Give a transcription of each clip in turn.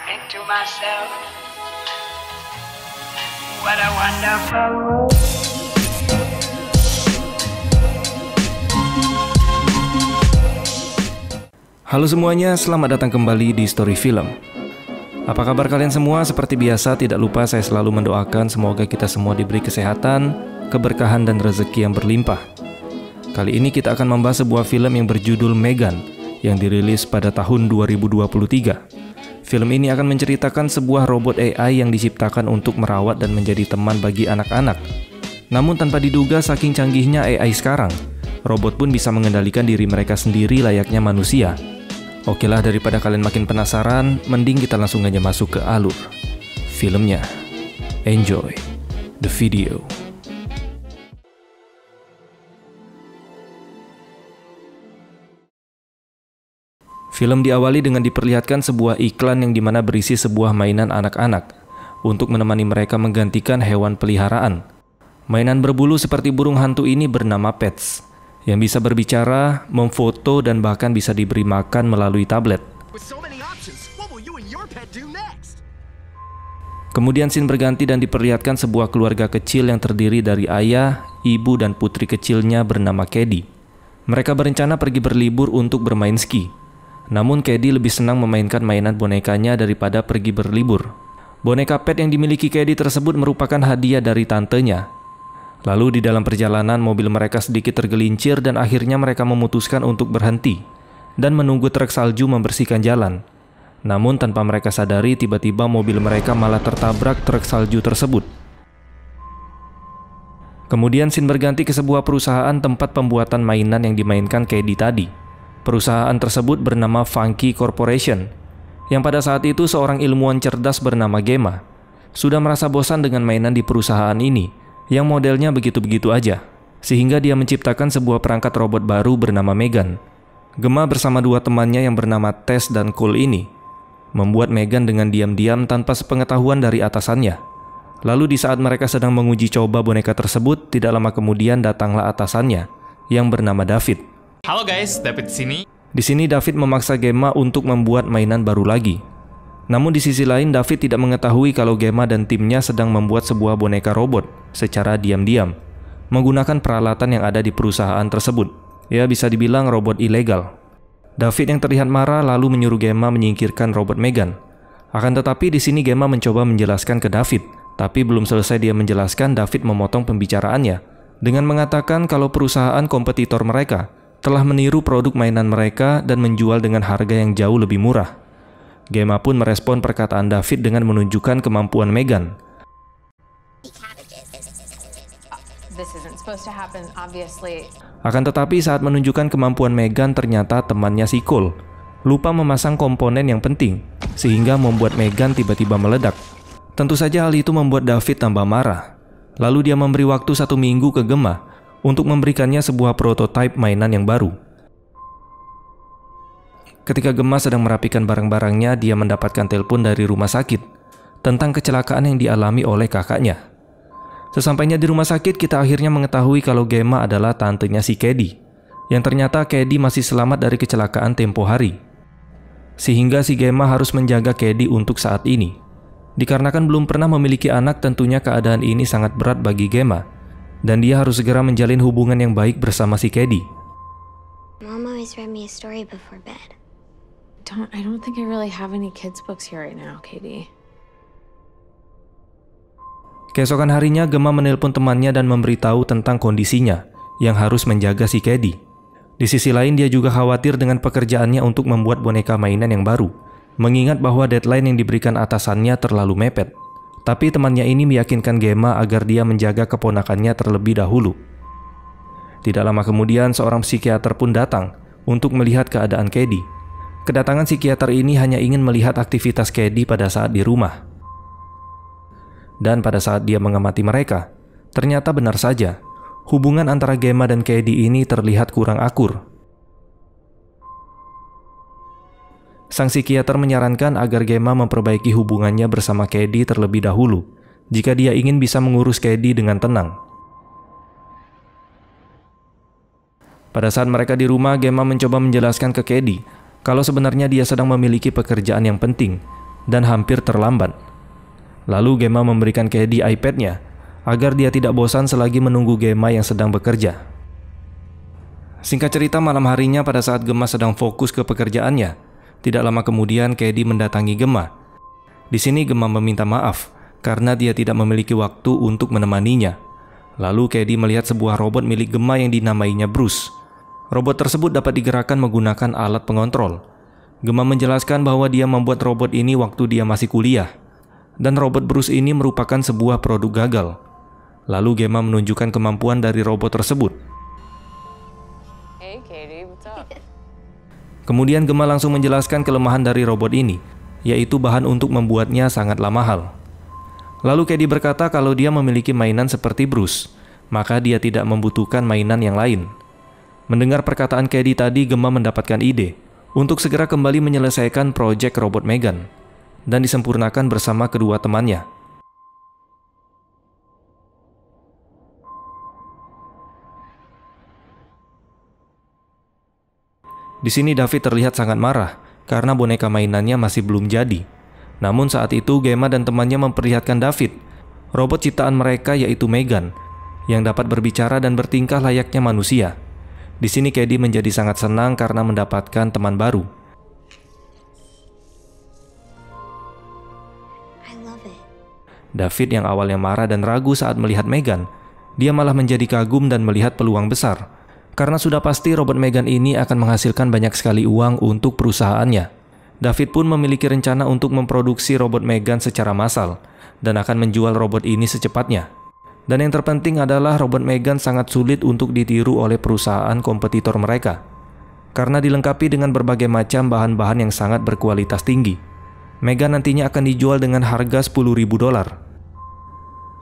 think to myself, what a wonderful world. Halo semuanya, selamat datang kembali di Story Film. Apa kabar kalian semua? Seperti biasa, tidak lupa saya selalu mendoakan semoga kita semua diberi kesehatan, keberkahan dan rezeki yang berlimpah. Kali ini kita akan membahas sebuah film yang berjudul Megan yang dirilis pada tahun 2023. Film ini akan menceritakan sebuah robot AI yang diciptakan untuk merawat dan menjadi teman bagi anak-anak. Namun tanpa diduga saking canggihnya AI sekarang, robot pun bisa mengendalikan diri mereka sendiri layaknya manusia. Oke lah, daripada kalian makin penasaran, mending kita langsung aja masuk ke alur filmnya. Enjoy the video. Film diawali dengan diperlihatkan sebuah iklan yang dimana berisi sebuah mainan anak-anak untuk menemani mereka menggantikan hewan peliharaan. Mainan berbulu seperti burung hantu ini bernama Pets, yang bisa berbicara, memfoto, dan bahkan bisa diberi makan melalui tablet. Kemudian scene berganti dan diperlihatkan sebuah keluarga kecil yang terdiri dari ayah, ibu, dan putri kecilnya bernama Caddy. Mereka berencana pergi berlibur untuk bermain ski. Namun Caddy lebih senang memainkan mainan bonekanya daripada pergi berlibur. Boneka pet yang dimiliki Caddy tersebut merupakan hadiah dari tantenya. Lalu di dalam perjalanan mobil mereka sedikit tergelincir dan akhirnya mereka memutuskan untuk berhenti dan menunggu truk salju membersihkan jalan. Namun tanpa mereka sadari tiba-tiba mobil mereka malah tertabrak truk salju tersebut. Kemudian scene berganti ke sebuah perusahaan tempat pembuatan mainan yang dimainkan Caddy tadi. Perusahaan tersebut bernama Funky Corporation, yang pada saat itu seorang ilmuwan cerdas bernama Gemma sudah merasa bosan dengan mainan di perusahaan ini yang modelnya begitu-begitu aja, sehingga dia menciptakan sebuah perangkat robot baru bernama Megan. Gemma bersama dua temannya yang bernama Tess dan Cole ini membuat Megan dengan diam-diam tanpa sepengetahuan dari atasannya. Lalu di saat mereka sedang menguji coba boneka tersebut, tidak lama kemudian datanglah atasannya yang bernama David. Halo guys, David di sini. Di sini David memaksa Gemma untuk membuat mainan baru lagi. Namun di sisi lain David tidak mengetahui kalau Gemma dan timnya sedang membuat sebuah boneka robot secara diam-diam menggunakan peralatan yang ada di perusahaan tersebut. Ya, bisa dibilang robot ilegal. David yang terlihat marah lalu menyuruh Gemma menyingkirkan robot Megan. Akan tetapi di sini Gemma mencoba menjelaskan ke David, tapi belum selesai dia menjelaskan, David memotong pembicaraannya dengan mengatakan kalau perusahaan kompetitor mereka telah meniru produk mainan mereka dan menjual dengan harga yang jauh lebih murah. Gemma pun merespon perkataan David dengan menunjukkan kemampuan Megan. Akan tetapi saat menunjukkan kemampuan Megan, ternyata temannya si Cole lupa memasang komponen yang penting, sehingga membuat Megan tiba-tiba meledak. Tentu saja hal itu membuat David tambah marah. Lalu dia memberi waktu 1 minggu ke Gemma untuk memberikannya sebuah prototipe mainan yang baru. Ketika Gemma sedang merapikan barang-barangnya, dia mendapatkan telepon dari rumah sakit tentang kecelakaan yang dialami oleh kakaknya. Sesampainya di rumah sakit, kita akhirnya mengetahui kalau Gemma adalah tantenya si Caddy, yang ternyata Caddy masih selamat dari kecelakaan tempo hari. Sehingga si Gemma harus menjaga Caddy untuk saat ini. Dikarenakan belum pernah memiliki anak, tentunya keadaan ini sangat berat bagi Gemma. Dan dia harus segera menjalin hubungan yang baik bersama si Caddy. Mom always read me a story before bed. I don't think I really have any kids books here right now, Katie. Keesokan harinya Gemma menelpon temannya dan memberitahu tentang kondisinya yang harus menjaga si Caddy. Di sisi lain dia juga khawatir dengan pekerjaannya untuk membuat boneka mainan yang baru, mengingat bahwa deadline yang diberikan atasannya terlalu mepet. Tapi temannya ini meyakinkan Gemma agar dia menjaga keponakannya terlebih dahulu. Tidak lama kemudian seorang psikiater pun datang untuk melihat keadaan Caddy. Kedatangan psikiater ini hanya ingin melihat aktivitas Caddy pada saat di rumah. Dan pada saat dia mengamati mereka, ternyata benar saja, hubungan antara Gemma dan Caddy ini terlihat kurang akur. Sang psikiater menyarankan agar Gemma memperbaiki hubungannya bersama Caddy terlebih dahulu, jika dia ingin bisa mengurus Caddy dengan tenang. Pada saat mereka di rumah, Gemma mencoba menjelaskan ke Caddy kalau sebenarnya dia sedang memiliki pekerjaan yang penting dan hampir terlambat. Lalu Gemma memberikan Kedi iPad-nya agar dia tidak bosan selagi menunggu Gemma yang sedang bekerja. Singkat cerita, malam harinya pada saat Gemma sedang fokus ke pekerjaannya, tidak lama kemudian Kedi mendatangi Gemma. Di sini Gemma meminta maaf karena dia tidak memiliki waktu untuk menemaninya. Lalu Kedi melihat sebuah robot milik Gemma yang dinamainya Bruce. Robot tersebut dapat digerakkan menggunakan alat pengontrol. Gemma menjelaskan bahwa dia membuat robot ini waktu dia masih kuliah, dan robot Bruce ini merupakan sebuah produk gagal. Lalu Gemma menunjukkan kemampuan dari robot tersebut. Hey, Katie, what's up? Kemudian Gemma langsung menjelaskan kelemahan dari robot ini, yaitu bahan untuk membuatnya sangatlah mahal. Lalu Kedi berkata kalau dia memiliki mainan seperti Bruce, maka dia tidak membutuhkan mainan yang lain. Mendengar perkataan Kedi tadi, Gemma mendapatkan ide untuk segera kembali menyelesaikan proyek robot Megan dan disempurnakan bersama kedua temannya. Di sini David terlihat sangat marah karena boneka mainannya masih belum jadi. Namun saat itu Gemma dan temannya memperlihatkan David, robot ciptaan mereka yaitu Megan, yang dapat berbicara dan bertingkah layaknya manusia. Di sini Kedi menjadi sangat senang karena mendapatkan teman baru. I love it. David yang awalnya marah dan ragu saat melihat Megan, dia malah menjadi kagum dan melihat peluang besar. Karena sudah pasti robot Megan ini akan menghasilkan banyak sekali uang untuk perusahaannya. David pun memiliki rencana untuk memproduksi robot Megan secara massal dan akan menjual robot ini secepatnya. Dan yang terpenting adalah robot Megan sangat sulit untuk ditiru oleh perusahaan kompetitor mereka, karena dilengkapi dengan berbagai macam bahan-bahan yang sangat berkualitas tinggi. Megan nantinya akan dijual dengan harga $10.000.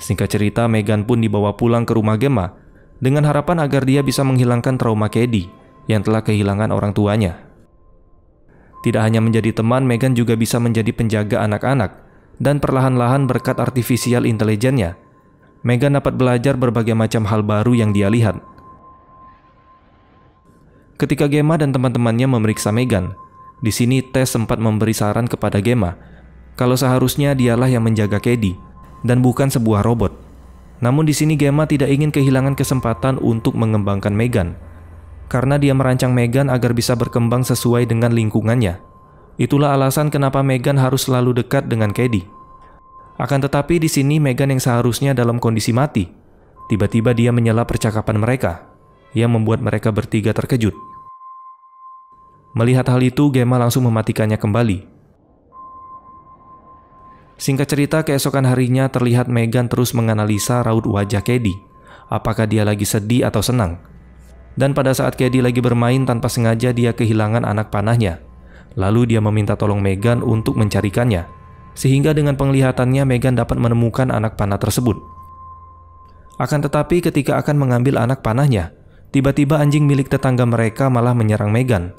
Singkat cerita, Megan pun dibawa pulang ke rumah Gemma dengan harapan agar dia bisa menghilangkan trauma Kedi yang telah kehilangan orang tuanya. Tidak hanya menjadi teman, Megan juga bisa menjadi penjaga anak-anak, dan perlahan-lahan berkat artificial intelligence-nya, Megan dapat belajar berbagai macam hal baru yang dia lihat. Ketika Gemma dan teman-temannya memeriksa Megan, di sini Tess sempat memberi saran kepada Gemma kalau seharusnya dialah yang menjaga Kedi dan bukan sebuah robot. Namun di sini Gemma tidak ingin kehilangan kesempatan untuk mengembangkan Megan, karena dia merancang Megan agar bisa berkembang sesuai dengan lingkungannya. Itulah alasan kenapa Megan harus selalu dekat dengan Kedi. Akan tetapi di sini Megan yang seharusnya dalam kondisi mati, tiba-tiba dia menyela percakapan mereka, yang membuat mereka bertiga terkejut. Melihat hal itu, Gemma langsung mematikannya kembali. Singkat cerita, keesokan harinya terlihat Megan terus menganalisa raut wajah Kedi, apakah dia lagi sedih atau senang. Dan pada saat Kedi lagi bermain, tanpa sengaja dia kehilangan anak panahnya. Lalu dia meminta tolong Megan untuk mencarikannya, sehingga dengan penglihatannya Megan dapat menemukan anak panah tersebut. Akan tetapi ketika akan mengambil anak panahnya, tiba-tiba anjing milik tetangga mereka malah menyerang Megan.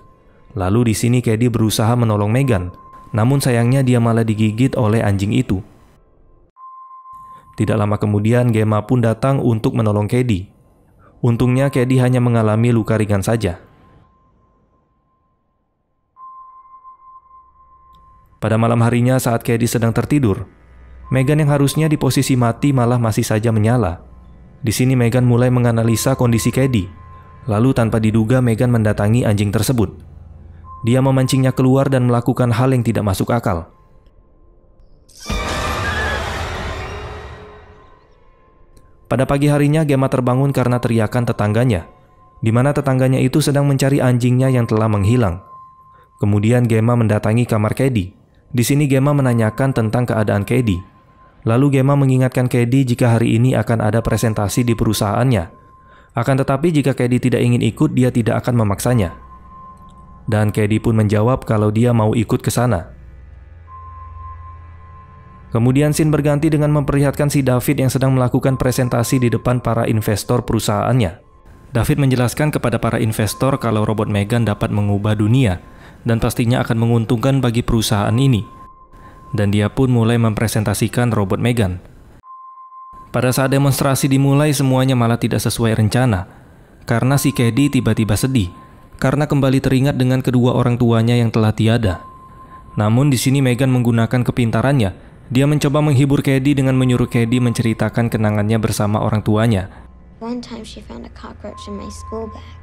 Lalu di sini Kedi berusaha menolong Megan, namun sayangnya dia malah digigit oleh anjing itu. Tidak lama kemudian Gemma pun datang untuk menolong Kedi. Untungnya Kedi hanya mengalami luka ringan saja. Pada malam harinya saat Kedi sedang tertidur, Megan yang harusnya di posisi mati malah masih saja menyala. Di sini Megan mulai menganalisa kondisi Kedi. Lalu tanpa diduga Megan mendatangi anjing tersebut. Dia memancingnya keluar dan melakukan hal yang tidak masuk akal. Pada pagi harinya Gemma terbangun karena teriakan tetangganya, di mana tetangganya itu sedang mencari anjingnya yang telah menghilang. Kemudian Gemma mendatangi kamar Kedi. Di sini Gemma menanyakan tentang keadaan Kedi. Lalu Gemma mengingatkan Kedi jika hari ini akan ada presentasi di perusahaannya. Akan tetapi jika Kedi tidak ingin ikut, dia tidak akan memaksanya. Dan Kedi pun menjawab kalau dia mau ikut ke sana. Kemudian scene berganti dengan memperlihatkan si David yang sedang melakukan presentasi di depan para investor perusahaannya. David menjelaskan kepada para investor kalau robot Megan dapat mengubah dunia dan pastinya akan menguntungkan bagi perusahaan ini. Dan dia pun mulai mempresentasikan robot Megan. Pada saat demonstrasi dimulai, semuanya malah tidak sesuai rencana, karena si Kedi tiba-tiba sedih karena kembali teringat dengan kedua orang tuanya yang telah tiada. Namun di sini Megan menggunakan kepintarannya. Dia mencoba menghibur Cady dengan menyuruh Cady menceritakan kenangannya bersama orang tuanya. One time she found a cockroach in my school bag.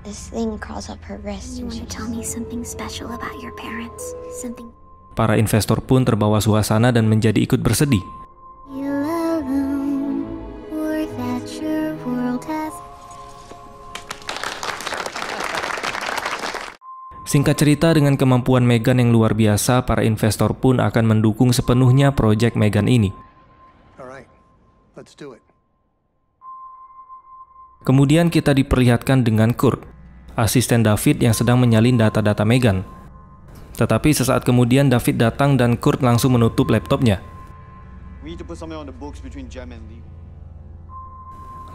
This thing crawls up her wrist and she Tell me something special about your parents. Something Para investor pun terbawa suasana dan menjadi ikut bersedih. you alone, or that your world has. Singkat cerita, dengan kemampuan Megan yang luar biasa, para investor pun akan mendukung sepenuhnya proyek Megan ini. Alright, let's do it. Kemudian kita diperlihatkan dengan Kurt, asisten David yang sedang menyalin data-data Megan. Tetapi sesaat kemudian David datang dan Kurt langsung menutup laptopnya. We need to put something on the books between Gem and Lee.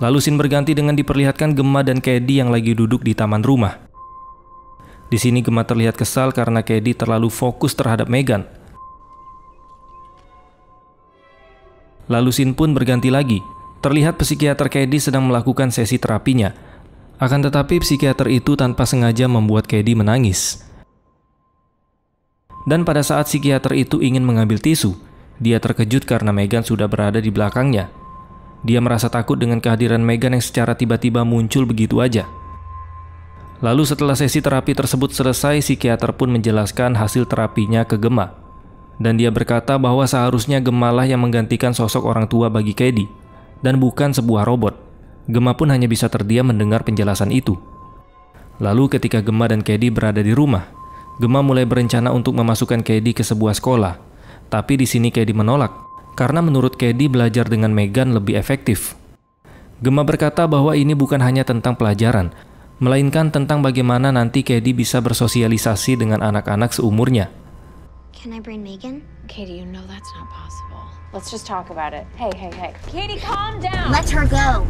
Lalu scene berganti dengan diperlihatkan Gemma dan Cady yang lagi duduk di taman rumah. Di sini Gemma terlihat kesal karena Cady terlalu fokus terhadap Megan. Lalu scene pun berganti lagi. Terlihat psikiater Cady sedang melakukan sesi terapinya. Akan tetapi psikiater itu tanpa sengaja membuat Cady menangis. Dan pada saat psikiater itu ingin mengambil tisu, dia terkejut karena Megan sudah berada di belakangnya. Dia merasa takut dengan kehadiran Megan yang secara tiba-tiba muncul begitu aja. Lalu setelah sesi terapi tersebut selesai, psikiater pun menjelaskan hasil terapinya ke Gemma. Dan dia berkata bahwa seharusnya Gemma lah yang menggantikan sosok orang tua bagi Cady, dan bukan sebuah robot. Gemma pun hanya bisa terdiam mendengar penjelasan itu. Lalu ketika Gemma dan Cady berada di rumah, Gemma mulai berencana untuk memasukkan Cady ke sebuah sekolah. Tapi di sini Cady menolak, karena menurut Cady belajar dengan Megan lebih efektif. Gemma berkata bahwa ini bukan hanya tentang pelajaran, melainkan tentang bagaimana nanti Cady bisa bersosialisasi dengan anak-anak seumurnya. Can I bring Megan? Katie, you know that's not possible. Let's just talk about it. Hey. Katie, calm down! Let her go.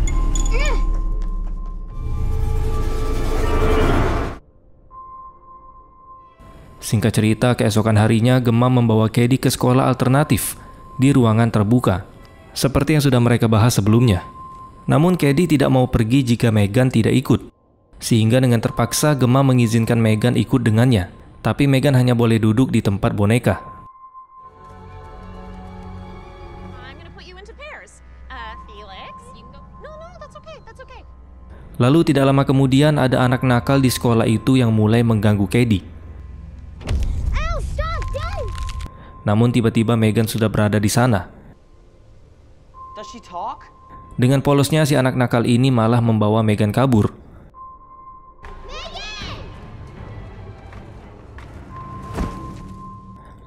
Singkat cerita, keesokan harinya Gemma membawa Cady ke sekolah alternatif di ruangan terbuka, seperti yang sudah mereka bahas sebelumnya. Namun Cady tidak mau pergi jika Megan tidak ikut, sehingga dengan terpaksa Gemma mengizinkan Megan ikut dengannya. Tapi Megan hanya boleh duduk di tempat boneka. Lalu tidak lama kemudian ada anak nakal di sekolah itu yang mulai mengganggu Cady. Namun tiba-tiba Megan sudah berada di sana. Does she talk? Dengan polosnya si anak nakal ini malah membawa Megan kabur.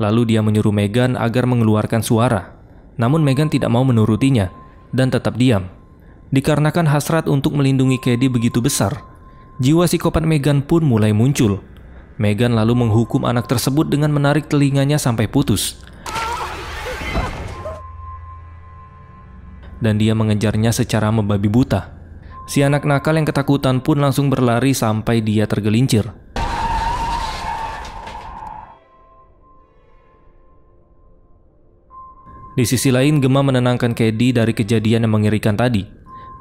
Lalu dia menyuruh Megan agar mengeluarkan suara. Namun Megan tidak mau menurutinya dan tetap diam. Dikarenakan hasrat untuk melindungi Cady begitu besar, jiwa psikopat Megan pun mulai muncul. Megan lalu menghukum anak tersebut dengan menarik telinganya sampai putus. Dan dia mengejarnya secara membabi buta. Si anak nakal yang ketakutan pun langsung berlari sampai dia tergelincir. Di sisi lain, Gemma menenangkan Cady dari kejadian yang mengerikan tadi.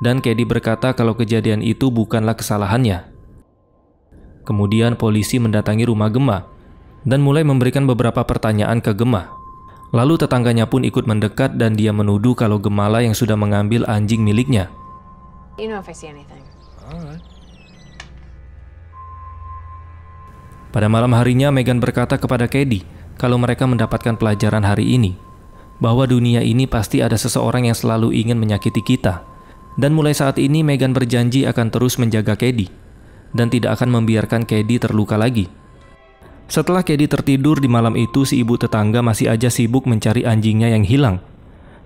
Dan Cady berkata kalau kejadian itu bukanlah kesalahannya. Kemudian polisi mendatangi rumah Gemma dan mulai memberikan beberapa pertanyaan ke Gemma. Lalu tetangganya pun ikut mendekat dan dia menuduh kalau Gemma lah yang sudah mengambil anjing miliknya. You know if I see anything. Pada malam harinya, Megan berkata kepada Cady kalau mereka mendapatkan pelajaran hari ini, bahwa dunia ini pasti ada seseorang yang selalu ingin menyakiti kita. Dan mulai saat ini Megan berjanji akan terus menjaga Cady dan tidak akan membiarkan Cady terluka lagi. Setelah Cady tertidur di malam itu, si ibu tetangga masih aja sibuk mencari anjingnya yang hilang.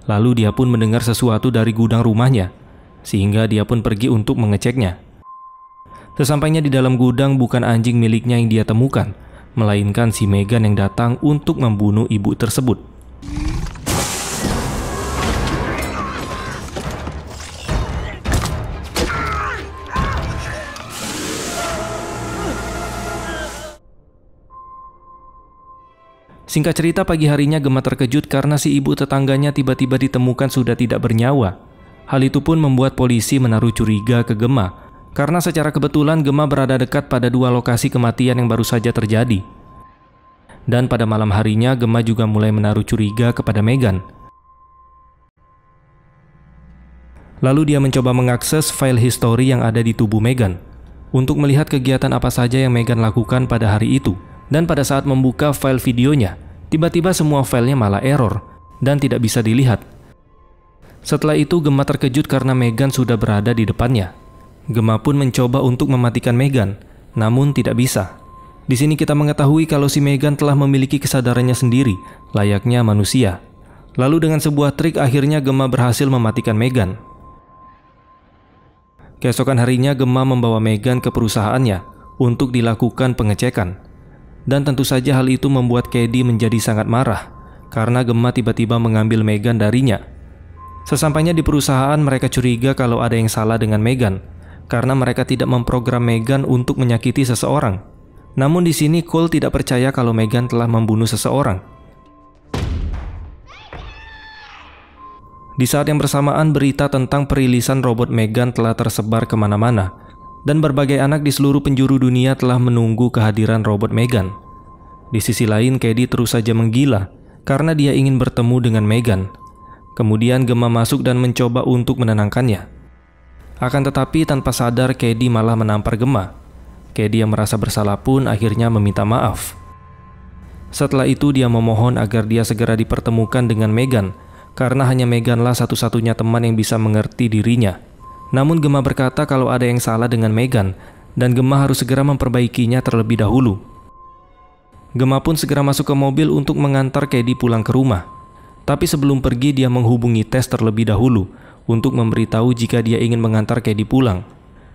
Lalu dia pun mendengar sesuatu dari gudang rumahnya, sehingga dia pun pergi untuk mengeceknya. Sesampainya di dalam gudang, bukan anjing miliknya yang dia temukan, melainkan si Megan yang datang untuk membunuh ibu tersebut. Singkat cerita, pagi harinya Gemma terkejut karena si ibu tetangganya tiba-tiba ditemukan sudah tidak bernyawa. Hal itu pun membuat polisi menaruh curiga ke Gemma, karena secara kebetulan Gemma berada dekat pada dua lokasi kematian yang baru saja terjadi. Dan pada malam harinya, Gemma juga mulai menaruh curiga kepada Megan. Lalu dia mencoba mengakses file history yang ada di tubuh Megan untuk melihat kegiatan apa saja yang Megan lakukan pada hari itu. Dan pada saat membuka file videonya, tiba-tiba semua filenya malah error dan tidak bisa dilihat. Setelah itu, Gemma terkejut karena Megan sudah berada di depannya. Gemma pun mencoba untuk mematikan Megan, namun tidak bisa. Di sini kita mengetahui kalau si Megan telah memiliki kesadarannya sendiri, layaknya manusia. Lalu dengan sebuah trik akhirnya Gemma berhasil mematikan Megan. Keesokan harinya Gemma membawa Megan ke perusahaannya untuk dilakukan pengecekan. Dan tentu saja hal itu membuat Cady menjadi sangat marah karena Gemma tiba-tiba mengambil Megan darinya. Sesampainya di perusahaan, mereka curiga kalau ada yang salah dengan Megan karena mereka tidak memprogram Megan untuk menyakiti seseorang. Namun di sini Cole tidak percaya kalau Megan telah membunuh seseorang. Di saat yang bersamaan, berita tentang perilisan robot Megan telah tersebar kemana-mana, dan berbagai anak di seluruh penjuru dunia telah menunggu kehadiran robot Megan. Di sisi lain, Cady terus saja menggila karena dia ingin bertemu dengan Megan. Kemudian Gemma masuk dan mencoba untuk menenangkannya. Akan tetapi tanpa sadar, Cady malah menampar Gemma. Cady yang merasa bersalah pun akhirnya meminta maaf. Setelah itu dia memohon agar dia segera dipertemukan dengan Megan, karena hanya Meganlah satu-satunya teman yang bisa mengerti dirinya. Namun Gemma berkata kalau ada yang salah dengan Megan, dan Gemma harus segera memperbaikinya terlebih dahulu. Gemma pun segera masuk ke mobil untuk mengantar Cady pulang ke rumah. Tapi sebelum pergi, dia menghubungi Tess terlebih dahulu untuk memberitahu jika dia ingin mengantar Cady pulang.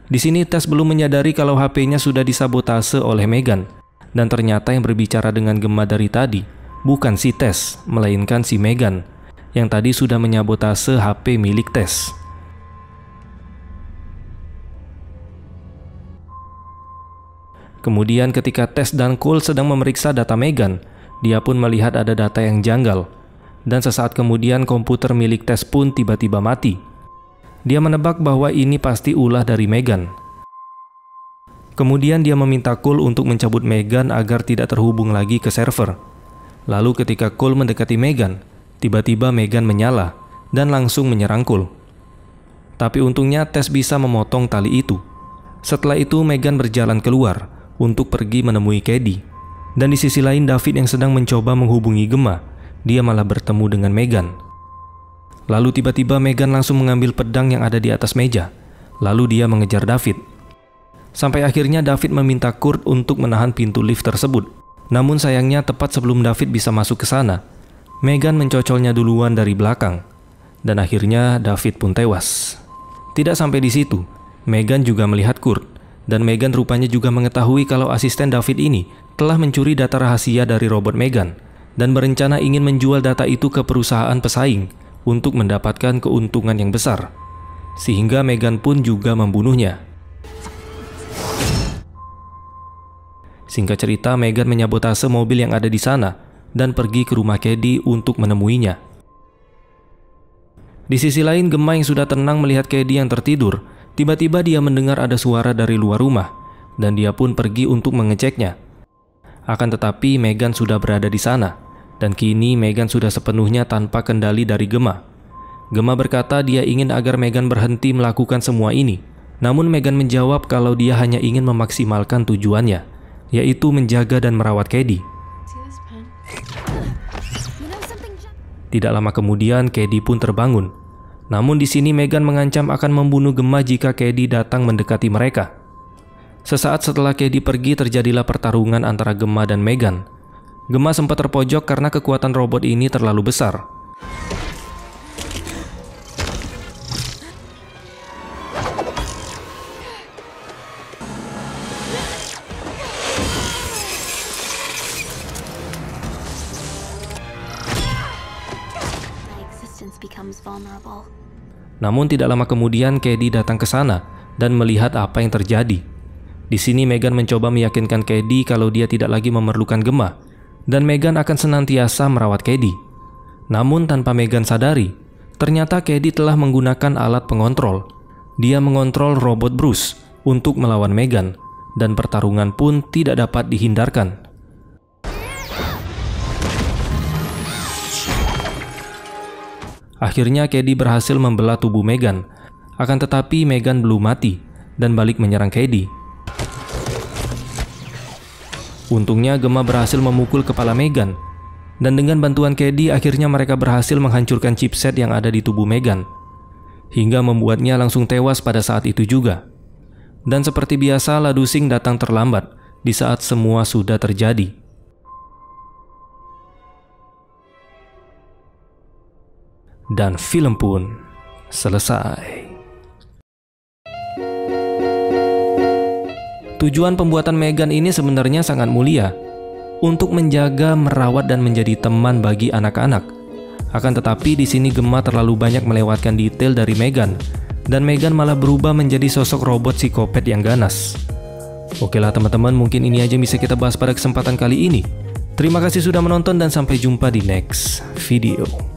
Di sini Tess belum menyadari kalau HP-nya sudah disabotase oleh Megan, dan ternyata yang berbicara dengan Gemma dari tadi bukan si Tess, melainkan si Megan yang tadi sudah menyabotase HP milik Tess. Kemudian ketika Tess dan Cole sedang memeriksa data Megan, dia pun melihat ada data yang janggal. Dan sesaat kemudian komputer milik Tess pun tiba-tiba mati. Dia menebak bahwa ini pasti ulah dari Megan. Kemudian dia meminta Cole untuk mencabut Megan agar tidak terhubung lagi ke server. Lalu ketika Cole mendekati Megan, tiba-tiba Megan menyala dan langsung menyerang Cole. Tapi untungnya Tess bisa memotong tali itu. Setelah itu Megan berjalan keluar untuk pergi menemui Cady. Dan di sisi lain, David yang sedang mencoba menghubungi Gemma, dia malah bertemu dengan Megan. Lalu tiba-tiba Megan langsung mengambil pedang yang ada di atas meja. Lalu dia mengejar David. Sampai akhirnya David meminta Kurt untuk menahan pintu lift tersebut. Namun sayangnya tepat sebelum David bisa masuk ke sana, Megan mencocolnya duluan dari belakang. Dan akhirnya David pun tewas. Tidak sampai di situ, Megan juga melihat Kurt. Dan Megan rupanya juga mengetahui kalau asisten David ini telah mencuri data rahasia dari robot Megan dan berencana ingin menjual data itu ke perusahaan pesaing untuk mendapatkan keuntungan yang besar. Sehingga Megan pun juga membunuhnya. Singkat cerita, Megan menyabotase mobil yang ada di sana dan pergi ke rumah Cady untuk menemuinya. Di sisi lain, Gemma yang sudah tenang melihat Cady yang tertidur, tiba-tiba dia mendengar ada suara dari luar rumah dan dia pun pergi untuk mengeceknya. Akan tetapi Megan sudah berada di sana. Dan kini Megan sudah sepenuhnya tanpa kendali dari Gemma. Gemma berkata dia ingin agar Megan berhenti melakukan semua ini. Namun Megan menjawab kalau dia hanya ingin memaksimalkan tujuannya, yaitu menjaga dan merawat Cady. Tidak lama kemudian Cady pun terbangun. Namun di sini Megan mengancam akan membunuh Gemma jika Cady datang mendekati mereka. Sesaat setelah Cady pergi, terjadilah pertarungan antara Gemma dan Megan. Gemma sempat terpojok karena kekuatan robot ini terlalu besar. Namun tidak lama kemudian Cady datang ke sana dan melihat apa yang terjadi. Di sini Megan mencoba meyakinkan Cady kalau dia tidak lagi memerlukan Gemma, dan Megan akan senantiasa merawat Cady. Namun tanpa Megan sadari, ternyata Cady telah menggunakan alat pengontrol. Dia mengontrol robot Bruce untuk melawan Megan, dan pertarungan pun tidak dapat dihindarkan. Akhirnya Cady berhasil membelah tubuh Megan. Akan tetapi Megan belum mati dan balik menyerang Cady. Untungnya Gemma berhasil memukul kepala Megan. Dan dengan bantuan Cady akhirnya mereka berhasil menghancurkan chipset yang ada di tubuh Megan. Hingga membuatnya langsung tewas pada saat itu juga. Dan seperti biasa, Ladusing datang terlambat di saat semua sudah terjadi. Dan film pun selesai. Tujuan pembuatan Megan ini sebenarnya sangat mulia, untuk menjaga, merawat, dan menjadi teman bagi anak-anak. Akan tetapi di sini Gemma terlalu banyak melewatkan detail dari Megan, dan Megan malah berubah menjadi sosok robot psikopat yang ganas. Oke lah teman-teman, mungkin ini aja bisa kita bahas pada kesempatan kali ini. Terima kasih sudah menonton dan sampai jumpa di next video.